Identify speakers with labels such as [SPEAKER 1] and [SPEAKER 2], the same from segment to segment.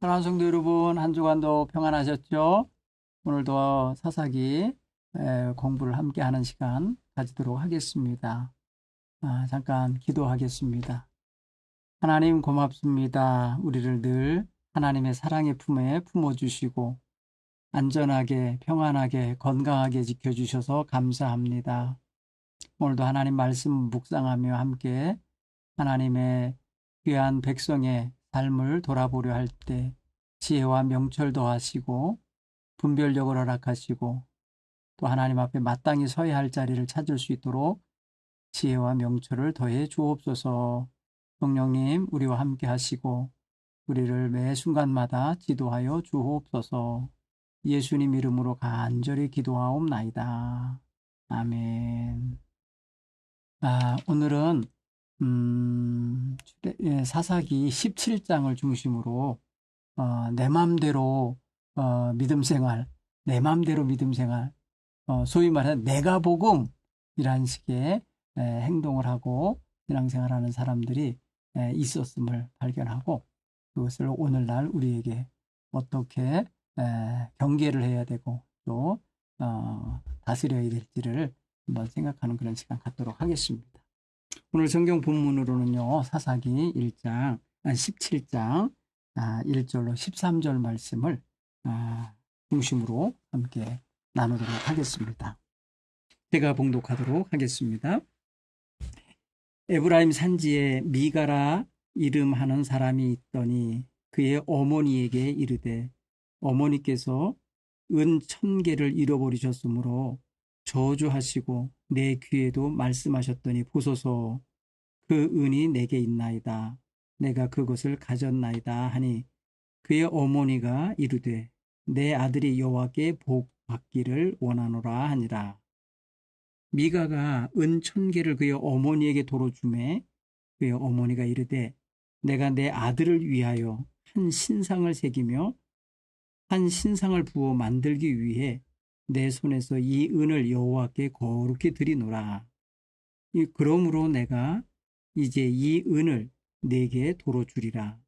[SPEAKER 1] 사랑하는 성도 여러분, 한 주간도 평안하셨죠? 오늘도 사사기 공부를 함께 하는 시간 가지도록 하겠습니다. 잠깐 기도하겠습니다. 하나님 고맙습니다. 우리를 늘 하나님의 사랑의 품에 품어주시고 안전하게, 평안하게, 건강하게 지켜주셔서 감사합니다. 오늘도 하나님 말씀 묵상하며 함께 하나님의 귀한 백성의 삶을 돌아보려 할 때 지혜와 명철 더하시고 분별력을 허락하시고 또 하나님 앞에 마땅히 서야 할 자리를 찾을 수 있도록 지혜와 명철을 더해 주옵소서. 성령님 우리와 함께 하시고 우리를 매 순간마다 지도하여 주옵소서. 예수님 이름으로 간절히 기도하옵나이다. 아멘. 오늘은 사사기 17장을 중심으로 내 맘대로 믿음 생활, 내 맘대로 믿음 생활, 소위 말하는 내가 복음이라는 식의 행동을 하고 신앙생활하는 사람들이 있었음을 발견하고 그것을 오늘날 우리에게 어떻게 경계를 해야 되고 또 다스려야 될지를 한번 생각하는 그런 시간 갖도록 하겠습니다. 오늘 성경 본문으로는요, 사사기 17장 1절로 13절 말씀을 중심으로 함께 나누도록 하겠습니다. 제가 봉독하도록 하겠습니다. 에브라임 산지에 미가라 이름하는 사람이 있더니 그의 어머니에게 이르되 어머니께서 은 1000개를 잃어버리셨으므로 저주하시고 내 귀에도 말씀하셨더니 보소서 그 은이 내게 있나이다. 내가 그것을 가졌나이다 하니 그의 어머니가 이르되 내 아들이 여호와께 복 받기를 원하노라 하니라. 미가가 은 1000개를 그의 어머니에게 도로 주매 그의 어머니가 이르되 내가 내 아들을 위하여 한 신상을 새기며 한 신상을 부어 만들기 위해 내 손에서 이 은을 여호와께 거룩히 드리노라. 그러므로 내가 이제 이 은을 내게 도로 주리라.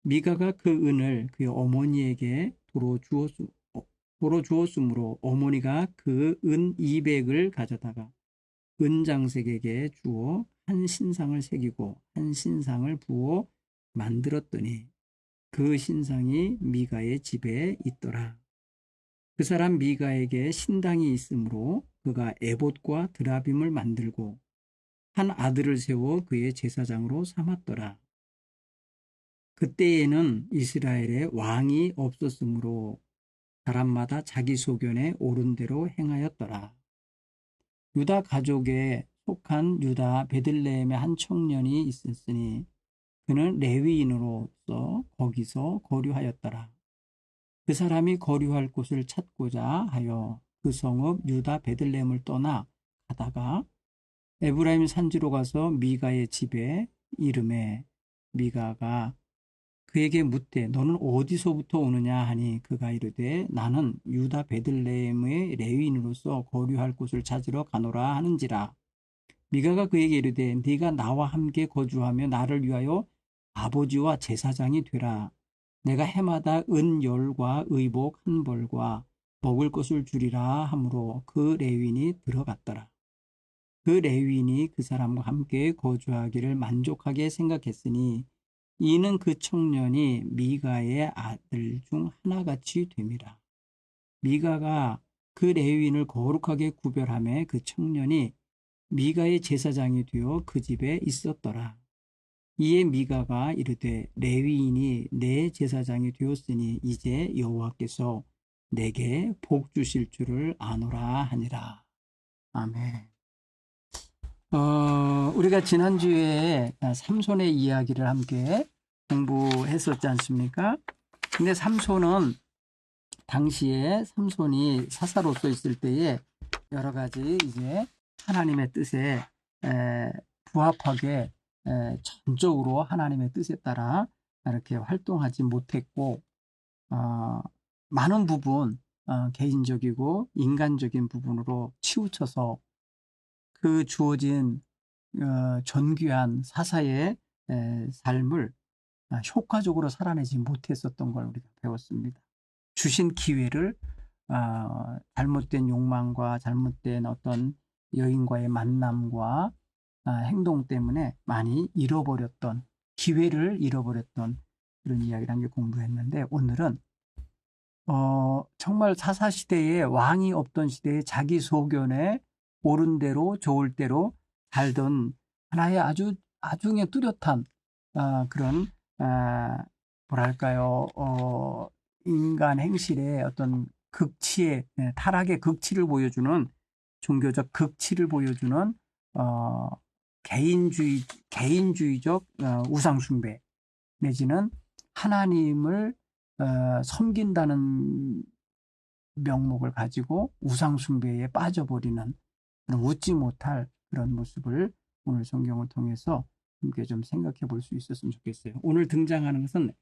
[SPEAKER 1] 미가가 그 은을 그의 어머니에게 도로 주었으므로 어머니가 그 은 200을 가져다가 은장색에게 주어 한 신상을 새기고 한 신상을 부어 만들었더니 그 신상이 미가의 집에 있더라. 그 사람 미가에게 신당이 있으므로 그가 에봇과 드라빔을 만들고 한 아들을 세워 그의 제사장으로 삼았더라. 그때에는 이스라엘에 왕이 없었으므로 사람마다 자기 소견에 옳은 대로 행하였더라. 유다 가족에 속한 유다 베들레헴의 한 청년이 있었으니 그는 레위인으로서 거기서 거류하였더라. 그 사람이 거류할 곳을 찾고자 하여 그 성읍 유다 베들레헴을 떠나 가다가 에브라임 산지로 가서 미가의 집에 이름에 미가가 그에게 묻되 너는 어디서부터 오느냐 하니 그가 이르되 나는 유다 베들레헴의 레위인으로서 거류할 곳을 찾으러 가노라 하는지라. 미가가 그에게 이르되 네가 나와 함께 거주하며 나를 위하여 아버지와 제사장이 되라. 내가 해마다 은열과 의복 한 벌과 먹을 것을 주리라 하므로 그 레위인이 들어갔더라. 그 레위인이 그 사람과 함께 거주하기를 만족하게 생각했으니 이는 그 청년이 미가의 아들 중 하나같이 됨이라. 미가가 그 레위인을 거룩하게 구별하며 그 청년이 미가의 제사장이 되어 그 집에 있었더라. 이에 미가가 이르되 레위인이 내 제사장이 되었으니 이제 여호와께서 내게 복 주실 줄을 아노라 하니라. 아멘. 우리가 지난주에 삼손의 이야기를 함께 공부했었지 않습니까? 근데 삼손은 당시에 삼손이 사사로서 있을 때에 여러 가지 이제 하나님의 뜻에 부합하게 전적으로 하나님의 뜻에 따라 이렇게 활동하지 못했고 많은 부분 개인적이고 인간적인 부분으로 치우쳐서 그 주어진 존귀한 사사의 삶을 효과적으로 살아내지 못했었던 걸 우리가 배웠습니다. 주신 기회를 잘못된 욕망과 잘못된 어떤 여인과의 만남과 행동 때문에 많이 잃어버렸던, 기회를 잃어버렸던 그런 이야기를 한 게 공부했는데, 오늘은 정말 사사시대에 왕이 없던 시대에 자기 소견에 옳은 대로 좋을 대로 살던 하나의 아주 그냥 뚜렷한 그런 뭐랄까요, 인간 행실의 어떤 극치의 타락의 극치를 보여주는, 종교적 극치를 보여주는 개인주의적 우상 숭배 내지는 하나님을 섬긴다는 명목을 가지고 우상 숭배에 빠져버리는 그런 웃지 못할 그런 모습을 오늘 성경을 통해서 함께 좀 생각해 볼 수 있었으면 좋겠어요. 오늘 등장하는 것은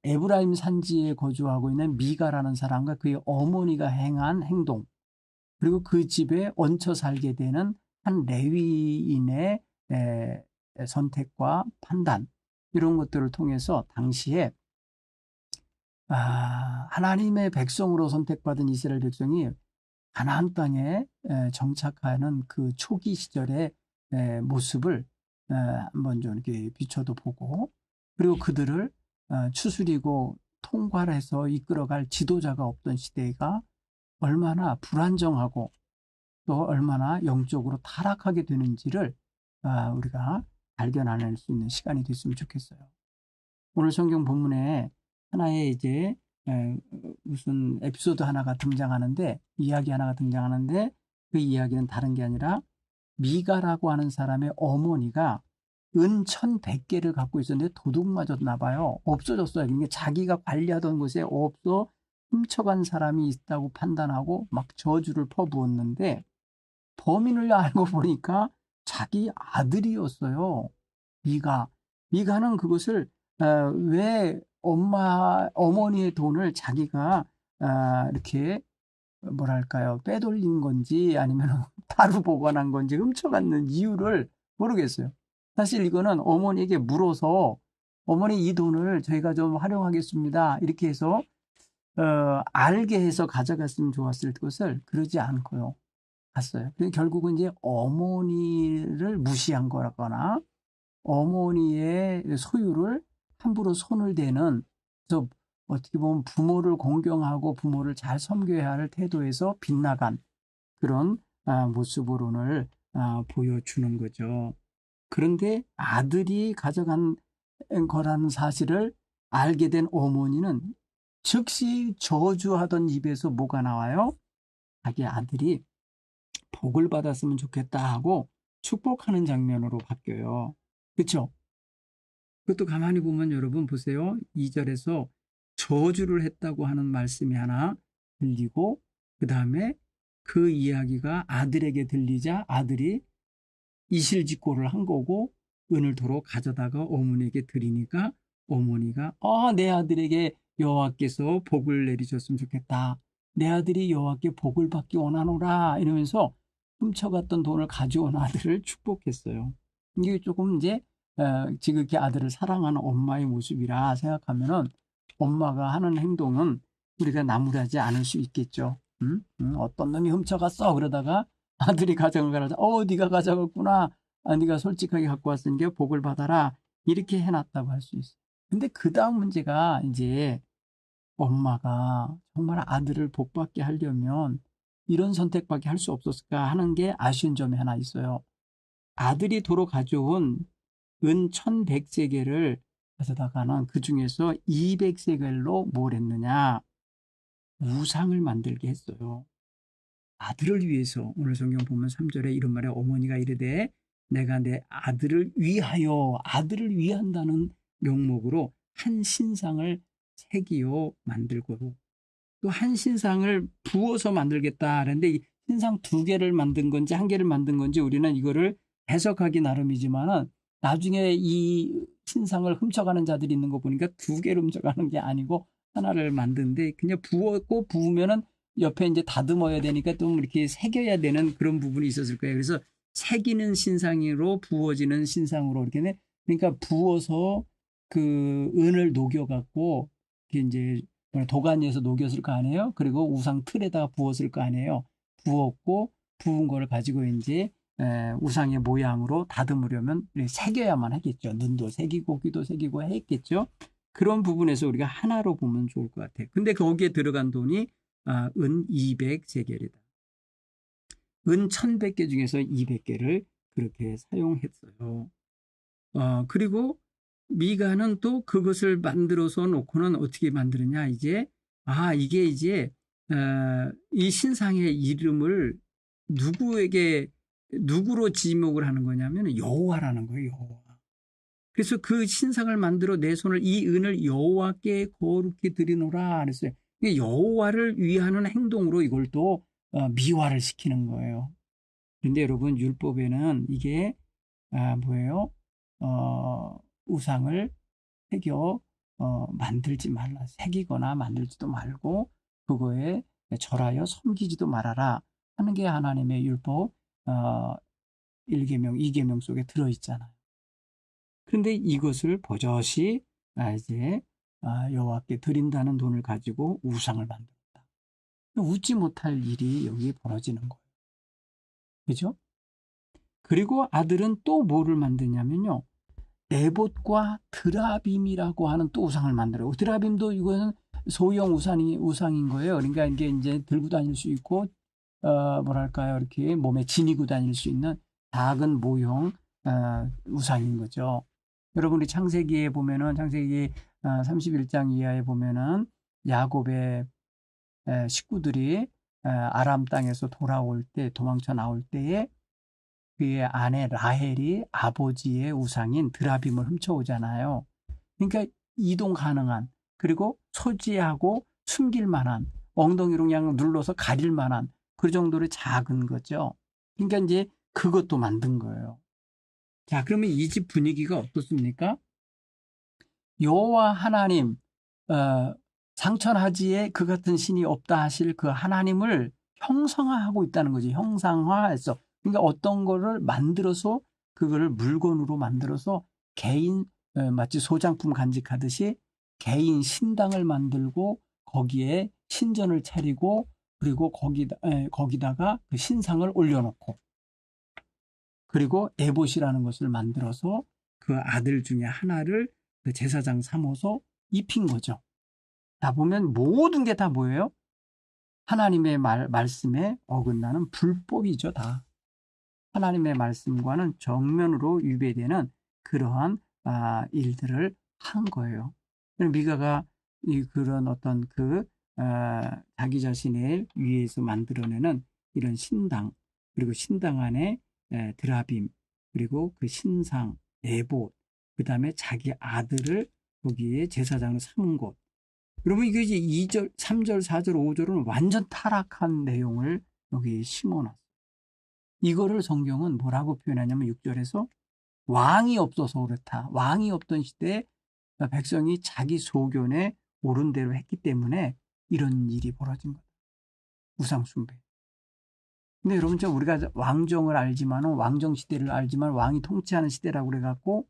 [SPEAKER 1] 에브라임 산지에 거주하고 있는 미가라는 사람과 그의 어머니가 행한 행동, 그리고 그 집에 얹혀 살게 되는 한 레위인의 선택과 판단, 이런 것들을 통해서 당시에 하나님의 백성으로 선택받은 이스라엘 백성이 가나안 땅에 정착하는 그 초기 시절의 모습을 한번 좀 이렇게 비춰도 보고, 그리고 그들을 추스리고 통괄해서 이끌어갈 지도자가 없던 시대가 얼마나 불안정하고 또 얼마나 영적으로 타락하게 되는지를 우리가 발견해낼 수 있는 시간이 됐으면 좋겠어요. 오늘 성경 본문에 하나의 이제 무슨 에피소드 하나가 등장하는데, 이야기 하나가 등장하는데, 그 이야기는 다른 게 아니라 미가라고 하는 사람의 어머니가 은 1,100개를 갖고 있었는데 도둑 맞았나 봐요. 없어졌어요. 그러니까 자기가 관리하던 곳에 없어 훔쳐간 사람이 있다고 판단하고 막 저주를 퍼부었는데, 범인을 알고 보니까 자기 아들이었어요. 미가는 그것을 왜 어머니의 돈을 자기가 이렇게 뭐랄까요, 빼돌린 건지 아니면 다루 보관한 건지 훔쳐갔는 이유를 모르겠어요. 사실 이거는 어머니에게 물어서 어머니 이 돈을 저희가 좀 활용하겠습니다, 이렇게 해서 알게 해서 가져갔으면 좋았을 것을 그러지 않고요, 갔어요. 결국은 이제 어머니를 무시한 거라거나 어머니의 소유를 함부로 손을 대는, 그래서 어떻게 보면 부모를 공경하고 부모를 잘 섬겨야 할 태도에서 빗나간 그런 모습을 오늘 보여주는 거죠. 그런데 아들이 가져간 거라는 사실을 알게 된 어머니는 즉시 저주하던 입에서 뭐가 나와요? 자기 아들이 복을 받았으면 좋겠다 하고 축복하는 장면으로 바뀌어요. 그렇죠? 그것도 가만히 보면 여러분 보세요. 2절에서 저주를 했다고 하는 말씀이 하나 들리고, 그 다음에 그 이야기가 아들에게 들리자 아들이 이실직고를 한 거고, 은을 도로 가져다가 어머니에게 드리니까 어머니가 내 아들에게 여호와께서 복을 내리셨으면 좋겠다, 내 아들이 여호와께 복을 받기 원하노라, 이러면서 훔쳐갔던 돈을 가져온 아들을 축복했어요. 이게 조금 이제 지극히 아들을 사랑하는 엄마의 모습이라 생각하면은 엄마가 하는 행동은 우리가 나무라지 않을 수 있겠죠. 어떤 놈이 훔쳐갔어 그러다가 아들이 가져간 거라 네가 가져갔구나, 네가 솔직하게 갖고 왔으니까 복을 받아라, 이렇게 해놨다고 할 수 있어요. 근데 그 다음 문제가 이제 엄마가 정말 아들을 복받게 하려면 이런 선택밖에 할 수 없었을까 하는 게 아쉬운 점이 하나 있어요. 아들이 도로 가져온 은 1,100세겔을 가져다가는 그 중에서 200세겔로 뭘 했느냐? 우상을 만들게 했어요. 아들을 위해서. 오늘 성경 보면 3절에 이런 말에 어머니가 이르되 내가 내 아들을 위하여, 아들을 위한다는 명목으로 한 신상을 새기어 만들고, 또 한 신상을 부어서 만들겠다. 그런데 이 신상 2개를 만든 건지 1개를 만든 건지 우리는 이거를 해석하기 나름이지만은, 나중에 이 신상을 훔쳐가는 자들이 있는 거 보니까 2개를 훔쳐가는 게 아니고 하나를 만드는데, 그냥 부었고 부으면은 옆에 이제 다듬어야 되니까 좀 이렇게 새겨야 되는 그런 부분이 있었을 거예요. 그래서 새기는 신상으로 부어지는 신상으로 이렇게 그러니까 부어서 그 은을 녹여갖고 이제 도가니에서 녹였을 거 아니에요. 그리고 우상 틀에다가 부었을 거 아니에요. 부었고 부은 거를 가지고 이제 우상의 모양으로 다듬으려면 새겨야만 하겠죠. 눈도 새기고 귀도 새기고 했겠죠. 그런 부분에서 우리가 하나로 보면 좋을 것 같아요. 근데 거기에 들어간 돈이 은 200세겔이다. 은 1100개 중에서 200개를 그렇게 사용했어요. 그리고 미가는 또 그것을 만들어서 놓고는 어떻게 만드느냐, 이제, 이게 이제, 이 신상의 이름을 누구로 지목을 하는 거냐면 여호와라는 거예요, 여호와. 그래서 그 신상을 만들어 내 손을 이 은을 여호와께 거룩히 드리노라 그랬어요. 여호와를 위하는 행동으로 이걸 또 미화를 시키는 거예요. 그런데 여러분 율법에는 이게 뭐예요? 우상을 새겨 만들지 말라. 새기거나 만들지도 말고 그거에 절하여 섬기지도 말아라 하는 게 하나님의 율법 1계명, 2계명 속에 들어있잖아요. 그런데 이것을 버젓이 이제 여호와께 드린다는 돈을 가지고 우상을 만들었다. 웃지 못할 일이 여기 벌어지는 거예요. 그죠? 그리고 아들은 또 뭐를 만드냐면요. 에봇과 드라빔이라고 하는 또 우상을 만들어요. 드라빔도 이거는 소형 우상인 거예요. 그러니까 이게 이제 들고 다닐 수 있고, 뭐랄까요. 이렇게 몸에 지니고 다닐 수 있는 작은 모형, 우상인 거죠. 여러분이 창세기에 보면은, 창세기 31장 이하에 보면은, 야곱의 식구들이 아람 땅에서 돌아올 때, 도망쳐 나올 때에 그의 아내 라헬이 아버지의 우상인 드라빔을 훔쳐오잖아요. 그러니까 이동 가능한, 그리고 소지하고 숨길 만한, 엉덩이로 그냥 눌러서 가릴 만한 그 정도로 작은 거죠. 그러니까 이제 그것도 만든 거예요. 자, 그러면 이 집 분위기가 어떻습니까? 여호와 하나님, 상천하지에 그 같은 신이 없다 하실 그 하나님을 형상화하고 있다는 거지. 형상화해서. 그러니까 어떤 거를 만들어서 그거를 물건으로 만들어서 개인 마치 소장품 간직하듯이 개인 신당을 만들고 거기에 신전을 차리고 그리고 거기다가 그 신상을 올려놓고 그리고 에봇이라는 것을 만들어서 그 아들 중에 하나를 그 제사장 삼어서 입힌 거죠. 자, 보면 모든 게 다 뭐예요? 하나님의 말씀에 어긋나는 불법이죠, 다. 하나님의 말씀과는 정면으로 위배되는 그러한 일들을 한 거예요. 미가가 그런 어떤 자기 자신을 위해서 만들어내는 이런 신당, 그리고 신당 안에 드라빔, 그리고 그 신상, 에봇, 그 다음에 자기 아들을 거기에 제사장으로 삼은 것. 여러분, 이게 이제 2절, 3절, 4절, 5절은 완전 타락한 내용을 여기 심어놨어요. 이거를 성경은 뭐라고 표현하냐면 6절에서 왕이 없어서 그렇다. 왕이 없던 시대에 백성이 자기 소견에 옳은 대로 했기 때문에 이런 일이 벌어진 거다. 우상숭배. 근데 여러분, 우리가 왕정을 알지만, 왕정 시대를 알지만 왕이 통치하는 시대라고 그래갖고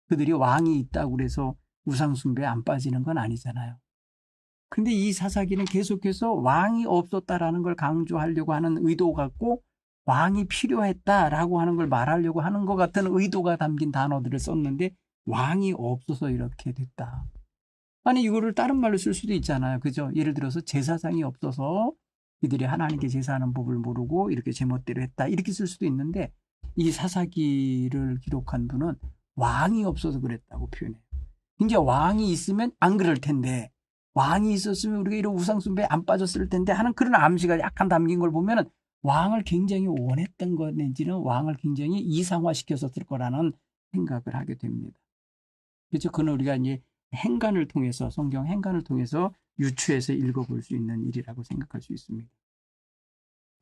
[SPEAKER 1] 그들이 왕이 있다고 그래서 우상숭배에 안 빠지는 건 아니잖아요. 근데 이 사사기는 계속해서 왕이 없었다라는 걸 강조하려고 하는 의도 같고 왕이 필요했다라고 하는 걸 말하려고 하는 것 같은 의도가 담긴 단어들을 썼는데 왕이 없어서 이렇게 됐다. 아니 이거를 다른 말로 쓸 수도 있잖아요. 그죠? 예를 들어서 제사장이 없어서 이들이 하나님께 제사하는 법을 모르고 이렇게 제멋대로 했다. 이렇게 쓸 수도 있는데 이 사사기를 기록한 분은 왕이 없어서 그랬다고 표현해요. 이제 왕이 있으면 안 그럴 텐데 왕이 있었으면 우리가 이런 우상숭배에 안 빠졌을 텐데 하는 그런 암시가 약간 담긴 걸 보면은 왕을 굉장히 원했던 것인지는 왕을 굉장히 이상화시켰었을 거라는 생각을 하게 됩니다. 그렇죠? 그건 우리가 이제 행간을 통해서 성경 행간을 통해서 유추해서 읽어볼 수 있는 일이라고 생각할 수 있습니다.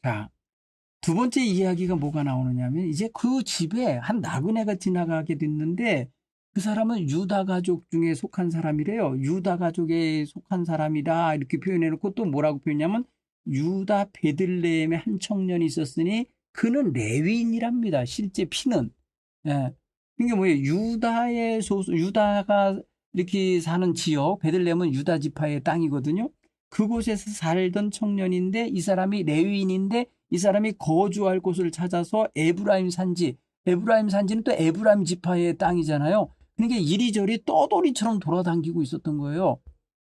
[SPEAKER 1] 자, 두 번째 이야기가 뭐가 나오느냐면 이제 그 집에 한 나그네가 지나가게 됐는데 그 사람은 유다 가족 중에 속한 사람이래요. 유다 가족에 속한 사람이다 이렇게 표현해놓고 또 뭐라고 표현하냐면 유다 베들레헴에 한 청년이 있었으니 그는 레위인이랍니다. 실제 피는. 예. 이게 뭐예요? 유다가 이렇게 사는 지역, 베들레헴은 유다 지파의 땅이거든요. 그곳에서 살던 청년인데 이 사람이 레위인인데 이 사람이 거주할 곳을 찾아서 에브라임 산지는 또 에브라임 지파의 땅이잖아요. 그러니까 이리저리 떠돌이처럼 돌아다니고 있었던 거예요.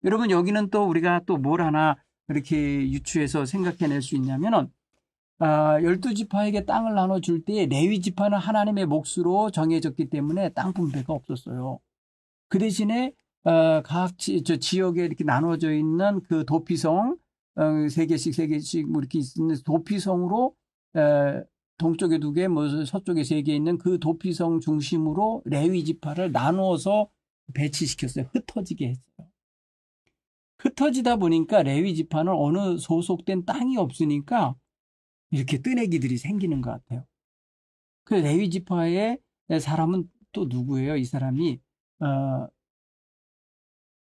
[SPEAKER 1] 여러분 여기는 또 우리가 또 뭘 하나 이렇게 유추해서 생각해낼 수 있냐면은 12지파에게 땅을 나눠줄 때 레위 지파는 하나님의 몫으로 정해졌기 때문에 땅 분배가 없었어요. 그 대신에 각 지역에 이렇게 나눠져 있는 그 도피성 3개씩 뭐 이렇게 있는 도피성으로 동쪽에 2개, 뭐 서쪽에 3개 있는 그 도피성 중심으로 레위 지파를 나누어서 배치시켰어요. 흩어지게 했어요. 흩어지다 보니까 레위 지파는 어느 소속된 땅이 없으니까 이렇게 뜨내기들이 생기는 것 같아요. 그 레위 지파의 사람은 또 누구예요? 이 사람이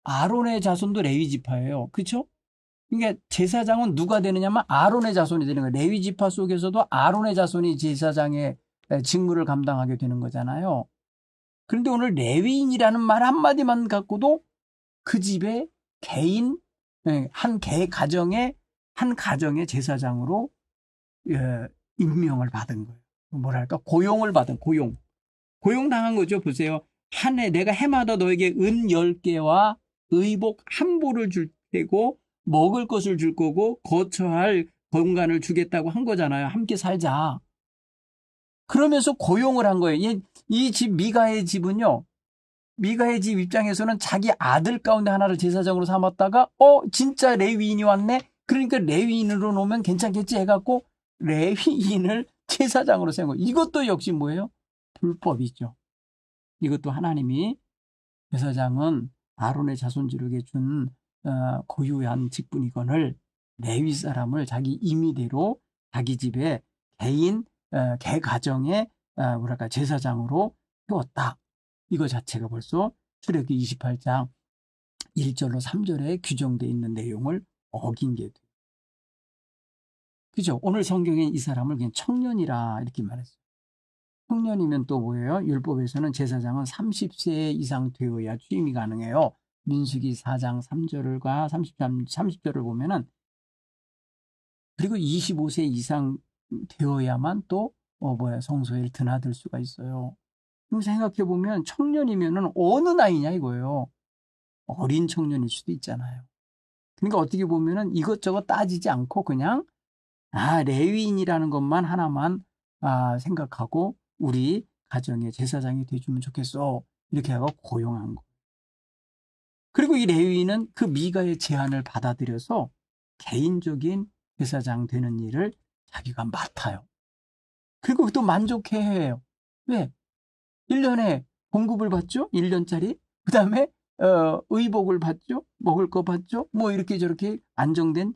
[SPEAKER 1] 아론의 자손도 레위 지파예요. 그렇죠? 그러니까 제사장은 누가 되느냐면 아론의 자손이 되는 거예요. 레위 지파 속에서도 아론의 자손이 제사장의 직무를 감당하게 되는 거잖아요. 그런데 오늘 레위인이라는 말 한마디만 갖고도 그 집에 개인 한 가정의 제사장으로 임명을 받은 거예요. 뭐랄까 고용을 받은 고용당한 거죠. 보세요. 한 해 내가 해마다 너에게 은 10개와 의복 한 보를 줄 테고 먹을 것을 줄 거고 거처할 공간을 주겠다고 한 거잖아요. 함께 살자. 그러면서 고용을 한 거예요. 이 집 미가의 집은요. 미가의 집 입장에서는 자기 아들 가운데 하나를 제사장으로 삼았다가 진짜 레위인이 왔네. 그러니까 레위인으로 놓으면 괜찮겠지 해갖고 레위인을 제사장으로 세운 거예요. 이것도 역시 뭐예요? 불법이죠. 이것도 하나님이 제사장은 아론의 자손들에게 준 고유한 직분이건을 레위 사람을 자기 임의대로 자기 집에 개 가정의 뭐랄까 제사장으로 세웠다. 이거 자체가 벌써 출애굽기 28장 1절로 3절에 규정되어 있는 내용을 어긴 게 돼요. 그죠? 오늘 성경에 이 사람을 그냥 청년이라 이렇게 말했어요. 청년이면 또 뭐예요? 율법에서는 제사장은 30세 이상 되어야 취임이 가능해요. 민수기 4장 3절과 30절을 보면은 그리고 25세 이상 되어야만 또 성소에 드나들 수가 있어요. 그럼 생각해 보면 청년이면은 어느 나이냐 이거예요. 어린 청년일 수도 있잖아요. 그러니까 어떻게 보면은 이것저것 따지지 않고 그냥 레위인이라는 것만 하나만 생각하고 우리 가정의 제사장이 돼주면 좋겠어. 이렇게 하고 고용한 거. 그리고 이 레위인은 그 미가의 제안을 받아들여서 개인적인 제사장 되는 일을 자기가 맡아요. 그리고 또 만족해해요. 왜? 1년에 공급을 받죠? 1년짜리. 그 다음에 의복을 받죠? 먹을 거 받죠? 뭐 이렇게 저렇게 안정된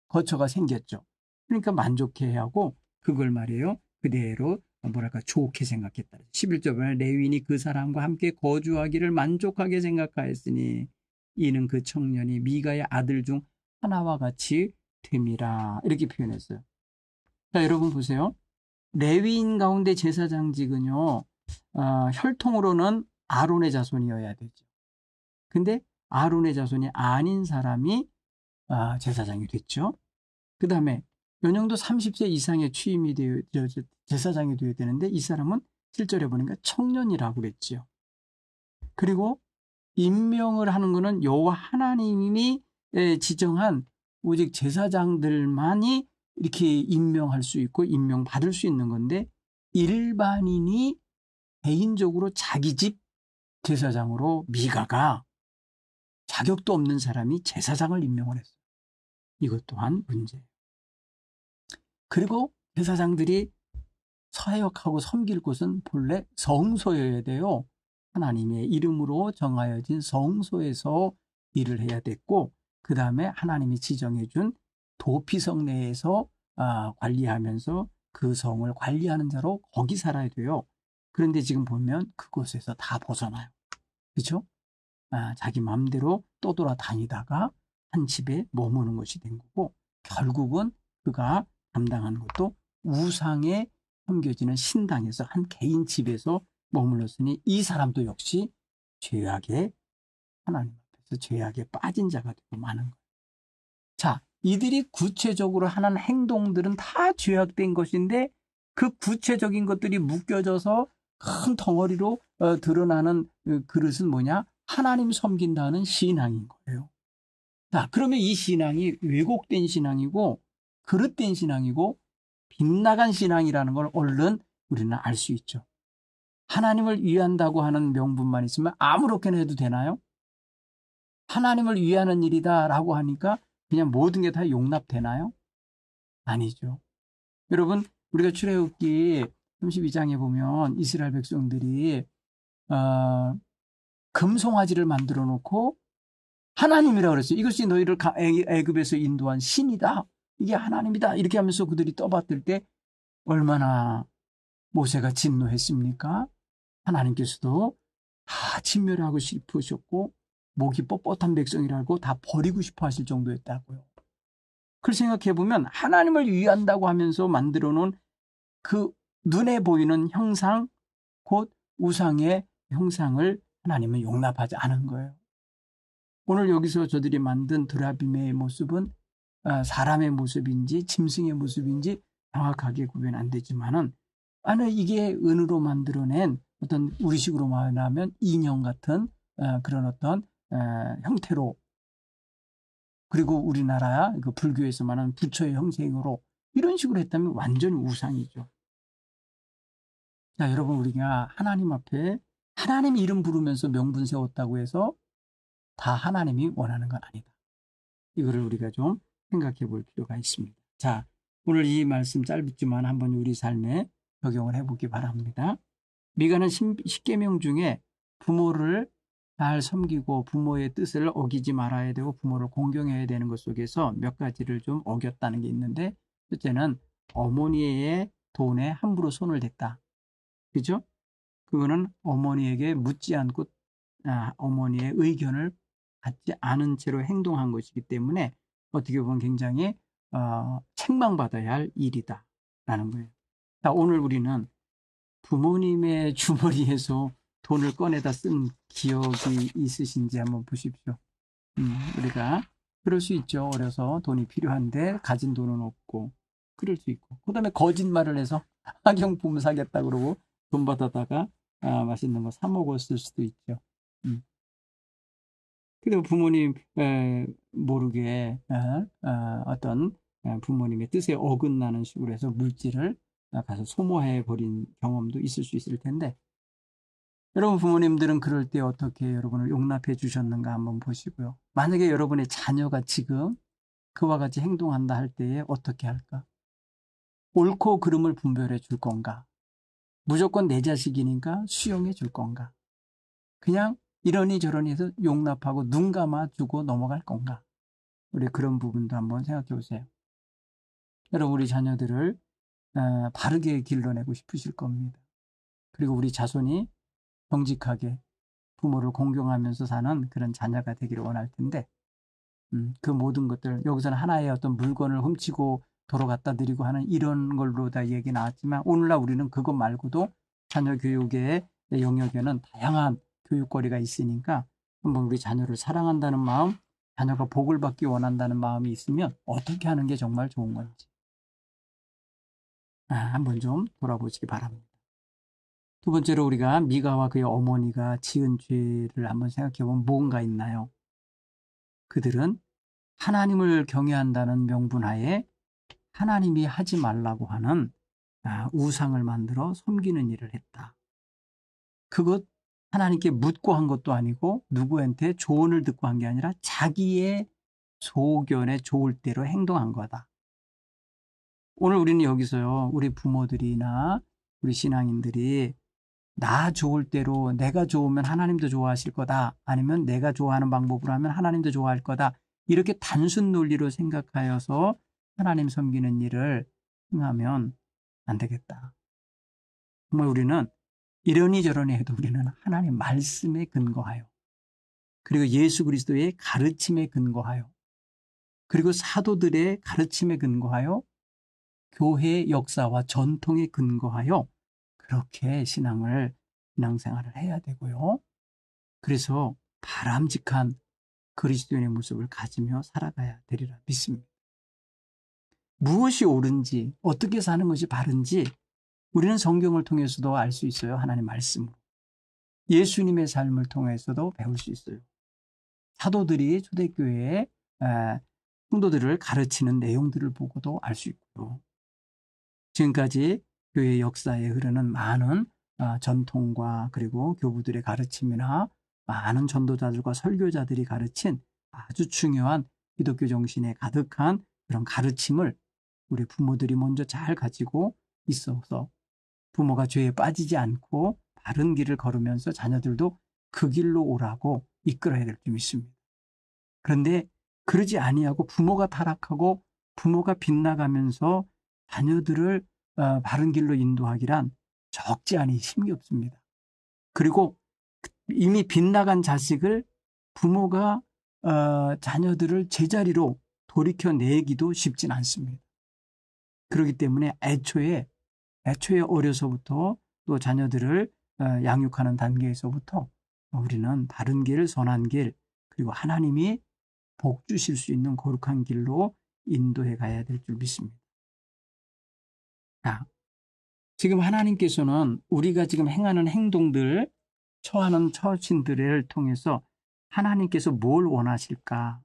[SPEAKER 1] 거처가 생겼죠. 그러니까 만족해하고 그걸 말이에요. 그대로 뭐랄까 좋게 생각했다. 11절에 레위인이 그 사람과 함께 거주하기를 만족하게 생각하였으니 이는 그 청년이 미가의 아들 중 하나와 같이 됨이라 이렇게 표현했어요. 자, 여러분 보세요. 레위인 가운데 제사장직은요. 혈통으로는 아론의 자손이어야 되죠. 근데 아론의 자손이 아닌 사람이 제사장이 됐죠. 그 다음에 연령도 30세 이상의 취임이 되어 제사장이 되어야 되는데 이 사람은 7절에 보니까 청년이라고 그랬죠. 그리고 임명을 하는 것은 여호와 하나님이 지정한 오직 제사장들만이 이렇게 임명할 수 있고 임명받을 수 있는 건데 일반인이 개인적으로 자기 집 제사장으로 미가가 자격도 없는 사람이 제사장을 임명을 했어요. 이것 또한 문제예요. 그리고 제사장들이 사역하고 섬길 곳은 본래 성소여야 돼요. 하나님의 이름으로 정하여진 성소에서 일을 해야 됐고 그 다음에 하나님이 지정해 준 도피성 내에서 관리하면서 그 성을 관리하는 자로 거기 살아야 돼요. 그런데 지금 보면 그곳에서 다 벗어나요. 그렇죠? 자기 마음대로 떠돌아다니다가 한 집에 머무는 것이 된 거고 결국은 그가 담당한 것도 우상에 섬겨지는 신당에서 한 개인 집에서 머물렀으니 이 사람도 역시 죄악의 하나님 앞에서 죄악에 빠진 자가 되고 마는 거예요. 자, 이들이 구체적으로 하는 행동들은 다 죄악된 것인데 그 구체적인 것들이 묶여져서 큰 덩어리로 드러나는 그릇은 뭐냐? 하나님 섬긴다는 신앙인 거예요. 자, 그러면 이 신앙이 왜곡된 신앙이고 그릇된 신앙이고 빗나간 신앙이라는 걸 얼른 우리는 알 수 있죠. 하나님을 위한다고 하는 명분만 있으면 아무렇게나 해도 되나요? 하나님을 위하는 일이다라고 하니까 그냥 모든 게 다 용납되나요? 아니죠. 여러분, 우리가 출애굽기 32장에 보면 이스라엘 백성들이 금송아지를 만들어 놓고 하나님이라고 그랬어요. 이것이 너희를 애굽에서 인도한 신이다. 이게 하나님이다. 이렇게 하면서 그들이 떠받들 때 얼마나 모세가 진노했습니까? 하나님께서도 다 진멸하고 싶으셨고 목이 뻣뻣한 백성이라고 다 버리고 싶어 하실 정도였다고요. 그걸 생각해 보면 하나님을 위한다고 하면서 만들어 놓은 그 눈에 보이는 형상, 곧 우상의 형상을 하나님은 용납하지 않은 거예요. 오늘 여기서 저들이 만든 드라빔의 모습은 사람의 모습인지 짐승의 모습인지 정확하게 구분 안 되지만은 이게 은으로 만들어낸 어떤 우리식으로 말하면 인형 같은 그런 어떤 형태로, 그리고 우리나라 그 불교에서 말하는 부처의 형상으로 이런 식으로 했다면 완전히 우상이죠. 자, 여러분, 우리가 하나님 앞에 하나님 이름 부르면서 명분 세웠다고 해서 다 하나님이 원하는 건 아니다. 이거를 우리가 좀 생각해 볼 필요가 있습니다. 자, 오늘 이 말씀 짧지만 한번 우리 삶에 적용을 해보기 바랍니다. 미가는 10계명 중에 부모를 잘 섬기고 부모의 뜻을 어기지 말아야 되고 부모를 공경해야 되는 것 속에서 몇 가지를 좀 어겼다는 게 있는데, 첫째는 어머니의 돈에 함부로 손을 댔다. 그죠? 그거는 어머니에게 묻지 않고 어머니의 의견을 받지 않은 채로 행동한 것이기 때문에 어떻게 보면 굉장히 책망받아야 할 일이다라는 거예요. 자, 오늘 우리는 부모님의 주머니에서 돈을 꺼내다 쓴 기억이 있으신지 한번 보십시오. 우리가 그럴 수 있죠. 어려서 돈이 필요한데 가진 돈은 없고 그럴 수 있고, 그 다음에 거짓말을 해서 학용품 사겠다 그러고 돈 받아다가 맛있는 거 사 먹었을 수도 있죠. 그리고 부모님 모르게 어떤 부모님의 뜻에 어긋나는 식으로 해서 물질을 가서 소모해 버린 경험도 있을 수 있을 텐데, 여러분 부모님들은 그럴 때 어떻게 여러분을 용납해 주셨는가 한번 보시고요. 만약에 여러분의 자녀가 지금 그와 같이 행동한다 할 때에 어떻게 할까? 옳고 그름을 분별해 줄 건가? 무조건 내 자식이니까 수용해 줄 건가? 그냥 이러니 저러니 해서 용납하고 눈 감아주고 넘어갈 건가? 우리 그런 부분도 한번 생각해 보세요. 여러분, 우리 자녀들을 바르게 길러내고 싶으실 겁니다. 그리고 우리 자손이 정직하게 부모를 공경하면서 사는 그런 자녀가 되기를 원할 텐데, 그 모든 것들, 여기서는 하나의 어떤 물건을 훔치고 도로 갖다 드리고 하는 이런 걸로 다 얘기 나왔지만, 오늘날 우리는 그것 말고도 자녀 교육의 영역에는 다양한 교육거리가 있으니까 한번 우리 자녀를 사랑한다는 마음, 자녀가 복을 받기 원한다는 마음이 있으면 어떻게 하는 게 정말 좋은 건지 한번 좀 돌아보시기 바랍니다. 두 번째로 우리가 미가와 그의 어머니가 지은 죄를 한번 생각해 보면 뭔가 있나요? 그들은 하나님을 경외한다는 명분하에 하나님이 하지 말라고 하는 우상을 만들어 섬기는 일을 했다. 그것 하나님께 묻고 한 것도 아니고 누구한테 조언을 듣고 한 게 아니라 자기의 소견에 좋을 대로 행동한 거다. 오늘 우리는 여기서요, 우리 부모들이나 우리 신앙인들이 나 좋을 대로, 내가 좋으면 하나님도 좋아하실 거다, 아니면 내가 좋아하는 방법으로 하면 하나님도 좋아할 거다, 이렇게 단순 논리로 생각하여서 하나님 섬기는 일을 행하면 안 되겠다. 정말 우리는 이러니 저러니 해도 우리는 하나님 말씀에 근거하여, 그리고 예수 그리스도의 가르침에 근거하여, 그리고 사도들의 가르침에 근거하여, 교회의 역사와 전통에 근거하여 그렇게 신앙생활을 해야 되고요. 그래서 바람직한 그리스도인의 모습을 가지며 살아가야 되리라 믿습니다. 무엇이 옳은지, 어떻게 사는 것이 바른지 우리는 성경을 통해서도 알 수 있어요. 하나님 말씀으로. 예수님의 삶을 통해서도 배울 수 있어요. 사도들이 초대교회에 성도들을 가르치는 내용들을 보고도 알 수 있고요. 지금까지 교회 역사에 흐르는 많은 전통과 그리고 교부들의 가르침이나 많은 전도자들과 설교자들이 가르친 아주 중요한 기독교 정신에 가득한 그런 가르침을 우리 부모들이 먼저 잘 가지고 있어서 부모가 죄에 빠지지 않고 바른 길을 걸으면서 자녀들도 그 길로 오라고 이끌어야 될 줄 믿습니다. 그런데 그러지 아니하고 부모가 타락하고 부모가 빗나가면서 자녀들을 바른 길로 인도하기란 적지 않은 힘이 없습니다. 그리고 이미 빗나간 자식을 부모가 자녀들을 제자리로 돌이켜내기도 쉽진 않습니다. 그렇기 때문에 애초에 어려서부터 또 자녀들을 양육하는 단계에서부터 우리는 바른 길, 선한 길, 그리고 하나님이 복 주실 수 있는 거룩한 길로 인도해 가야 될 줄 믿습니다. 자, 지금 하나님께서는 우리가 지금 행하는 행동들, 처하는 처신들을 통해서 하나님께서 뭘 원하실까?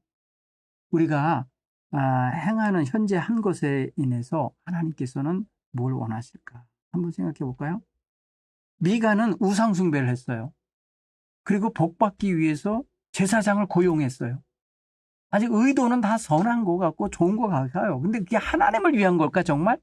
[SPEAKER 1] 우리가 행하는 현재 한 것에 인해서 하나님께서는 뭘 원하실까? 한번 생각해 볼까요? 미가는 우상 숭배를 했어요. 그리고 복받기 위해서 제사장을 고용했어요. 아직 의도는 다 선한 것 같고 좋은 것 같아요. 근데 그게 하나님을 위한 걸까 정말?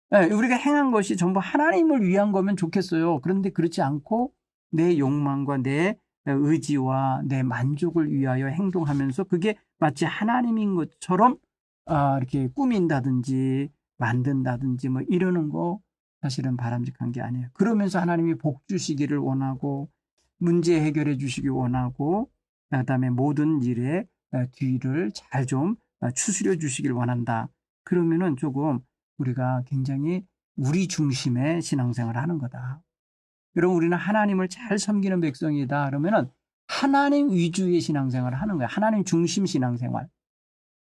[SPEAKER 1] 네, 우리가 행한 것이 전부 하나님을 위한 거면 좋겠어요. 그런데 그렇지 않고 내 욕망과 내 의지와 내 만족을 위하여 행동하면서 그게 마치 하나님인 것처럼 이렇게 꾸민다든지 만든다든지 뭐 이러는 거 사실은 바람직한 게 아니에요. 그러면서 하나님이 복 주시기를 원하고 문제 해결해 주시기 원하고 그다음에 모든 일에 뒤를 잘 좀 추스려 주시길 원한다. 그러면은 조금 우리가 굉장히 우리 중심의 신앙생활을 하는 거다. 여러분 우리는 하나님을 잘 섬기는 백성이다. 그러면은 하나님 위주의 신앙생활을 하는 거예요. 하나님 중심 신앙생활.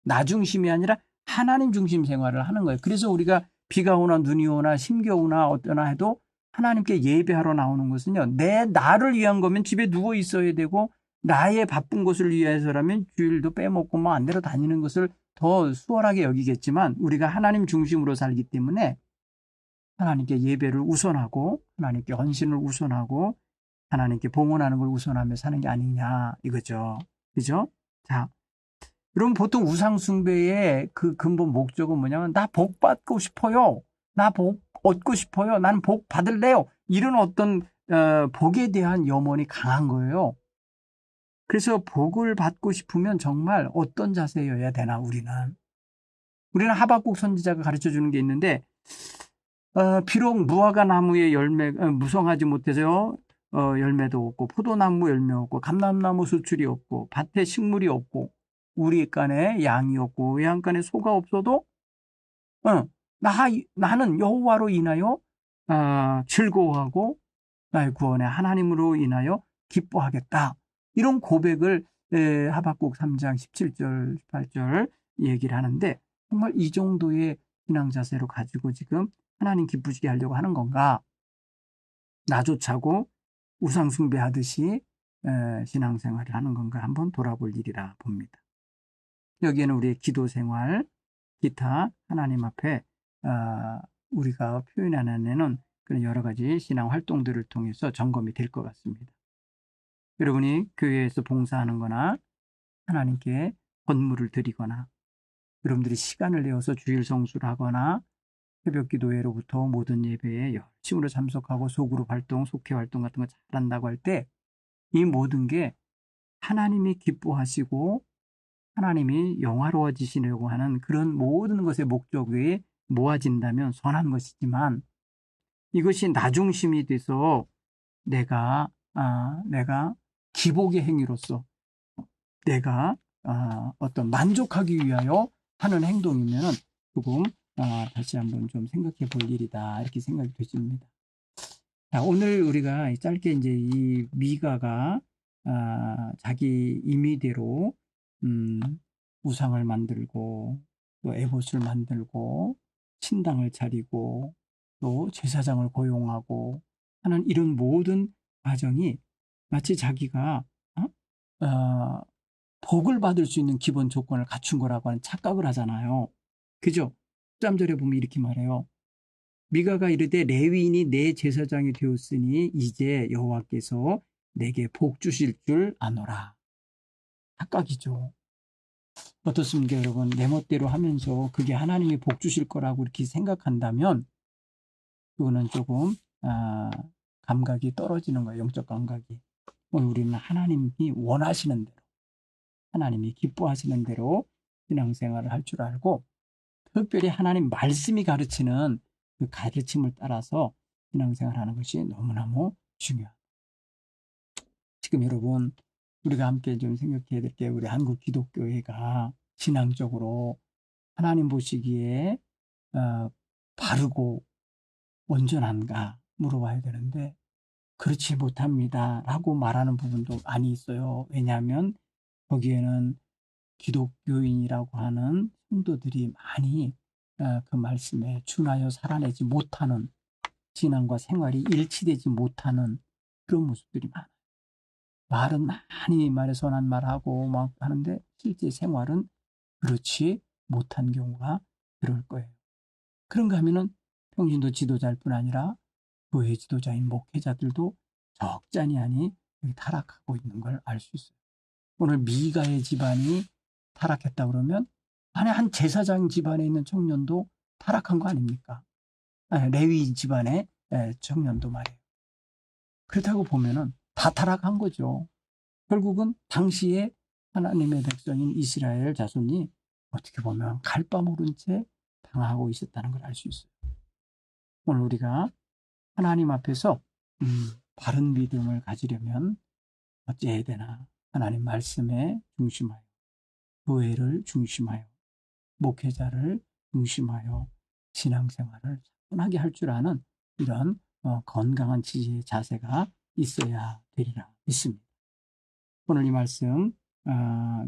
[SPEAKER 1] 나 중심이 아니라 하나님 중심 생활을 하는 거예요. 그래서 우리가 비가 오나 눈이 오나 심겨오나 어떠나 해도 하나님께 예배하러 나오는 것은요. 나를 위한 거면 집에 누워 있어야 되고 나의 바쁜 것을 위해서라면 주일도 빼먹고 뭐 안 대로 다니는 것을 더 수월하게 여기겠지만 우리가 하나님 중심으로 살기 때문에 하나님께 예배를 우선하고 하나님께 헌신을 우선하고 하나님께 봉헌하는 걸 우선하며 사는 게 아니냐 이거죠. 그죠? 자, 여러분 보통 우상 숭배의 그 근본 목적은 뭐냐면 나 복 받고 싶어요. 나 복 얻고 싶어요. 나는 복 받을래요. 이런 어떤 복에 대한 염원이 강한 거예요. 그래서 복을 받고 싶으면 정말 어떤 자세여야 되나 우리는 하박국 선지자가 가르쳐주는 게 있는데 비록 무화과 나무의 열매 무성하지 못해서 열매도 없고 포도나무 열매 없고 감람나무 수출이 없고 밭에 식물이 없고 우리 간에 양이 없고 외양간에 소가 없어도 나는 여호와로 인하여 즐거워하고 나의 구원의 하나님으로 인하여 기뻐하겠다. 이런 고백을 하박국 3장 17절 18절 얘기를 하는데 정말 이 정도의 신앙 자세로 가지고 지금 하나님 기쁘시게 하려고 하는 건가? 나조차고 우상 숭배하듯이 신앙생활을 하는 건가 한번 돌아볼 일이라 봅니다. 여기에는 우리의 기도 생활, 기타 하나님 앞에 우리가 표현하는 그런 여러 가지 신앙 활동들을 통해서 점검이 될 것 같습니다. 여러분이 교회에서 봉사하는 거나 하나님께 헌물을 드리거나 여러분들이 시간을 내어서 주일 성수를 하거나 새벽 기도회로부터 모든 예배에 열심으로 참석하고 소그룹 활동, 속회 활동 같은 거 잘한다고 할 때 이 모든 게 하나님이 기뻐하시고 하나님이 영화로워지시려고 하는 그런 모든 것의 목적이 모아진다면 선한 것이지만 이것이 나 중심이 돼서 내가 기복의 행위로서 내가 어떤 만족하기 위하여 하는 행동이면 조금 다시 한번 좀 생각해 볼 일이다 이렇게 생각이 되십니다. 자, 오늘 우리가 짧게 이제 이 미가가 자기 임의대로 우상을 만들고 또 에봇을 만들고 신당을 차리고 또 제사장을 고용하고 하는 이런 모든 과정이 마치 자기가 복을 받을 수 있는 기본 조건을 갖춘 거라고 하는 착각을 하잖아요. 그죠? 13절에 보면 이렇게 말해요. 미가가 이르되 레위인이 내 제사장이 되었으니 이제 여호와께서 내게 복 주실 줄 아노라. 착각이죠. 어떻습니까, 여러분? 내 멋대로 하면서 그게 하나님이 복 주실 거라고 이렇게 생각한다면 그거는 조금 감각이 떨어지는 거예요. 영적 감각이. 오늘 우리는 하나님이 원하시는 대로, 하나님이 기뻐하시는 대로 신앙생활을 할 줄 알고 특별히 하나님 말씀이 가르치는 그 가르침을 따라서 신앙생활하는 것이 너무너무 중요합니다. 지금 여러분 우리가 함께 좀 생각해야 될 게 우리 한국 기독교회가 신앙적으로 하나님 보시기에 바르고 온전한가 물어봐야 되는데 그렇지 못합니다 라고 말하는 부분도 많이 있어요. 왜냐하면 거기에는 기독교인이라고 하는 성도들이 많이 그 말씀에 준하여 살아내지 못하는 신앙과 생활이 일치되지 못하는 그런 모습들이 많아요. 말은 많이 말에 선한 말하고 막 하는데 실제 생활은 그렇지 못한 경우가 그럴 거예요. 그런가 하면은 평신도 지도자일 뿐 아니라 교회 지도자인 목회자들도 적잖이 아니 타락하고 있는 걸 알 수 있어요. 오늘 미가의 집안이 타락했다 그러면 안에 한 제사장 집안에 있는 청년도 타락한 거 아닙니까? 레위 집안의 청년도 말이에요. 그렇다고 보면은 다 타락한 거죠. 결국은 당시에 하나님의 백성인 이스라엘 자손이 어떻게 보면 갈 바 모른 채 당하고 있었다는 걸 알 수 있어요. 오늘 우리가 하나님 앞에서 바른 믿음을 가지려면 어찌해야 되나? 하나님 말씀에 중심하여 교회를 중심하여 목회자를 중심하여 신앙생활을 차분하게 할 줄 아는 이런 건강한 지혜의 자세가 있어야 되리라 믿습니다. 오늘 이 말씀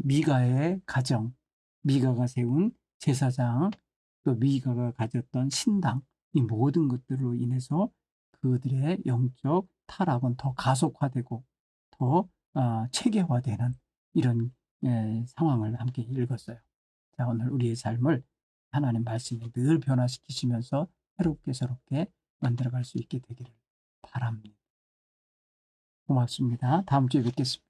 [SPEAKER 1] 미가의 가정, 미가가 세운 제사장, 또 미가가 가졌던 신당 이 모든 것들로 인해서 그들의 영적 타락은 더 가속화되고 더 체계화되는 이런 상황을 함께 읽었어요. 자, 오늘 우리의 삶을 하나님 말씀이 늘 변화시키시면서 새롭게 만들어갈 수 있게 되기를 바랍니다. 고맙습니다. 다음 주에 뵙겠습니다.